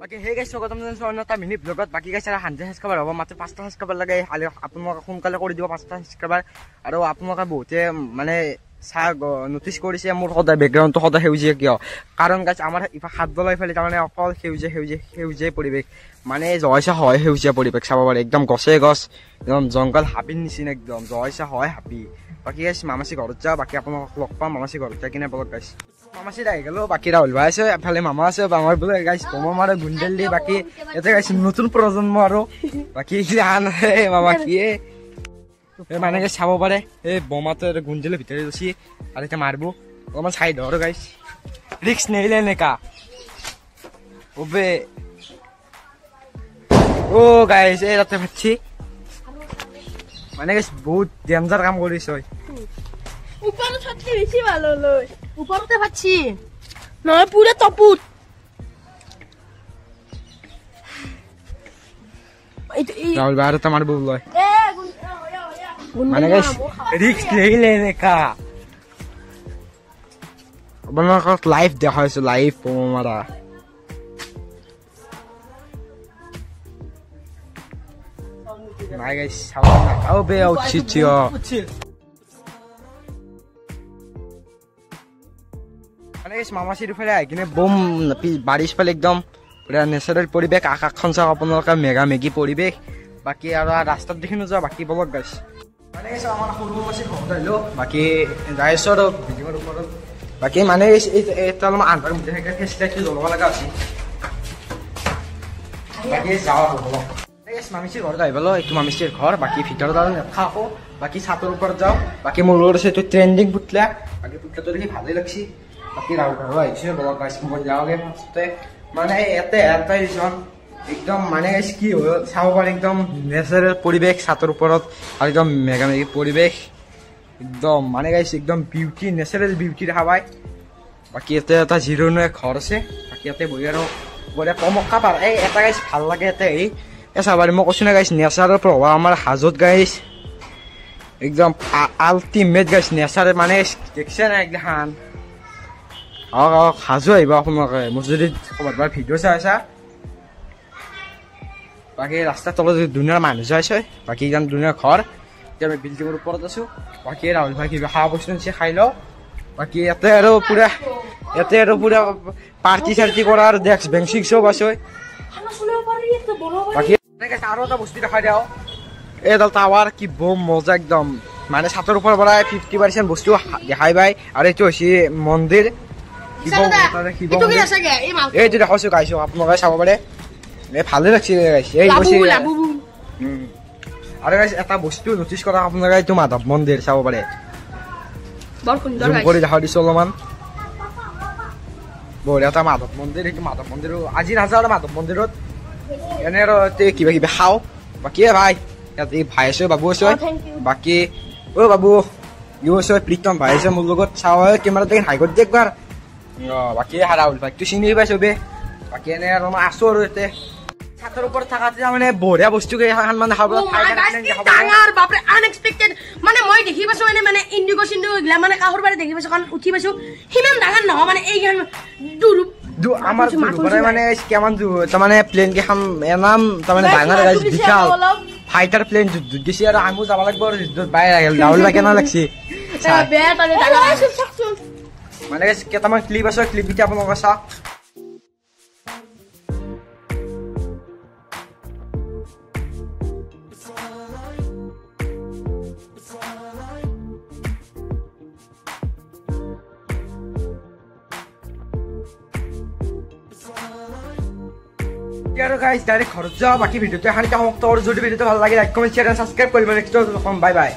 বাকি সেই গাইছ কথা অন্যটা মিনি ব্লগত বাকি গাইছ আৰু 100 সাবস্ক্ৰাইবাৰ হ'ব মাত্ৰ 5টা সাবস্ক্ৰাইবাৰ লাগে আপোনালোকে সোনকালে কৰি দিব 5টা সাবস্ক্ৰাইবাৰ আৰু আপোনালোকে বহুতে মানে নোটিছ কৰিছে মোৰ সদায় বেকগ্ৰাউণ্ডটো সদায় সেউজীয়া কিয় কাৰণ গাইছ আমাৰ ইফা হাত বলাই ফেলে তাৰমানে অকল সেউজীয়া পৰিৱেশ মানে জয়সা হয় সেউজীয়া পৰিৱেশ চাব পাৰে একদম গছে গছ একদম জংগল হাবিৰ নিচিনা একদম জয়সা হয় হাবি বাকি গাইছ মামাচি ঘৰত যাওঁ বাকি আপোনালোকক লগ পাম মামাচি ঘৰত যাই কিনে বলক গাইছ মামাচি আহি গেলো বাকি ৰাহুল ভাই আছে এফালে মামা আছে আমাৰ বোলে গাইছ বোমা মাৰে গুণ্ডেল দি বাকি ইয়াতে গাইছ নতুন প্ৰজন্ম আৰু বাকি মামা কি মানে গাইছ চাব পাৰে এই বোমাটো গুণ্ডেলৰ ভিতৰত গৈছি আৰু এতিয়া মাৰিব অকণমান চাই ধৰ গাইছ ৰিক্স নেহিলে এনেকা ওবে ও গাইছ এই তাতে ভাবছি মানে গাইছ বহুত ডেঞ্জাৰ কাম কৰিছ উপরে ছটকে বেশি ভালো লই উপরতে পাচ্ছি নয় পুরো তপুত রাহুল ভাই তো মারবো লয় মানে গাইস রিস্ক নেইলে নেকা বনক লাইভ দেখাইছো লাইভ মারা নাই গাইস সাবধান আও বে আও চিচিও মামাচিৰ ফালে আহি কিনে বম বাৰিছ ফালে একদম পুৰা নেচাৰেল পৰিৱেশ আকাশখন চাওক আপোনালোকে মেগা মেগি পৰিৱেশ বাকী আৰু ৰাস্তাত দেখি নোযোৱা বাকী বলক গাইছ মানে আমাৰ সৰু মামাচিৰ ঘৰত আহিলো বাকী যাইছো আৰু ভিডিঅ'ৰ ওপৰত বাকী মানে এটা অলপমান আন্ধাৰ মুঠি থাকে ফেচলাইটটো জ্বলাব লগা আছে বাকী যাওঁ আৰু বলক মামিচিৰ ঘৰত আহি পালো এইটো মামিচিৰ ঘৰ বাকী ভিতৰত আৰু নেখা আকৌ বাকী ছাতৰ ওপৰত যাওঁ বাকী মোৰ লগত আছে এইটো ট্ৰেণ্ডিং পুতলা বাকী পুতলাটো দেখি ভালেই লাগছি বাকি রাহুল ভাই আইছে বলা গাইস মই যাওগে ফার্স্টে মানে এতে এটাই জন একদম মানে গাইস কি হল চাব পারে একদম নেচারেল পরিবেশ ছাতৰ ওপৰত আৰু একদম মেগামেগি পৰিবেশ একদম মানে গাইস একদম বিউটি নেচাৰেল বিউটি দেখাবাই বাকি এতে এটা জিৰণে ঘৰ আছে বাকি এতে বহি আৰু বঢ়িয়া কমকা পাৰ এই এটা গাইস ভাল লাগে এতে এই চাবাৰি মই কৈছো না গাইস নেচাৰৰ প্ৰভাৱ আমাৰ হাজত গাইস একদম আল্টিমেট গাইস নেচাৰেল মানে দেখছে না একদম সাজু আহিব আপোনালোকে মোৰ যদি ক'ৰবাত ভিডিঅ' চাই আছা বাকী ৰাস্তাৰ তলত দুনিয়াৰ মানুহ যাইছে বাকী একদম দুনিয়াৰ ঘৰ এতিয়া আমি বিল্ডিঙৰ ওপৰত আছো বাকী ৰাহুল ভাই কিবা খাৱা বস্তু নিছে খাই লওঁ বাকী ইয়াতে আৰু পুৰা পাৰ্টি চাৰ্টি কৰা আৰু ডেক্স বেঞ্চিং চব আছে বাকী আৰু এটা বস্তু দেখাই দিওঁ এইডাল টাৱাৰ কি বম মজা একদম মানে ছাতৰ ওপৰৰ পৰা 50% বস্তু দেখাই পায় আৰু এইটো হৈছে মন্দিৰ এইটো দেখাইছো গাইছো আপোনালোকে চাব পাৰে ভালে লাগছে আৰু এটা বস্তু নটিচ কৰা আপোনালোকে এইটো মাধৱ মন্দিৰ চাব পাৰে কৰি দেখাই দিছো অলপমান বঢ়িয়া এটা মাধৱ মন্দিৰ এইটো মাধৱ মন্দিৰ আজি নাযাওঁ মাধৱ মন্দিৰত এনে আৰু কিবা কিবি খাওঁ বাকী ভাই ইয়াত ভাই আছে বাবু আছে বাকী অ বাবু ইউ আছে প্ৰীতম ভাই আছে মোৰ লগত চাওঁ কেমেৰাত দেখি হাই কৰি একবাৰ বাকী ৰাহুল ভাইটো চিনি পাইছো বে বাকী এনে আৰু মই আছো আৰু ইয়াতে ছাতৰ ওপৰত থকাতে মানে বঢ়িয়া বস্তু কেইখন মানে ডাঙৰ বাপৰে আনএক্সপেক্টেড মানে মই দেখি পাইছো মানে ইণ্ডিগো চিণ্ডিগো গিলা মানে কাহৰ বাৰে দেখি পাইছো কাৰণ উঠি পাইছো সিমান ডাঙৰ নহয় মানে এইখন আমাৰ মানে কেমান তাৰমানে প্লেন কেইখন এনাম তাৰমানে ডাঙৰ গাইছ বিশাল ফাইটাৰ প্লেন যুদ্ধত গেছি আৰু আমিও যাব লাগিব আৰু যুদ্ধত বাই ৰাহুল ভাই কেনে লাগছি মানে কেইটামান ক্লিপ আছে ক্লিপ কেইটা আপোনালোকে চাওক আৰু গাইছ ডাইৰেক্ট ঘৰত যাওঁ বাকী ভিডিঅ'টো এখন সমাপ্ত কৰোঁ যদি ভিডিঅ'টো ভাল লাগে like comment share and subscribe কৰিব নেক্সট বাই বাই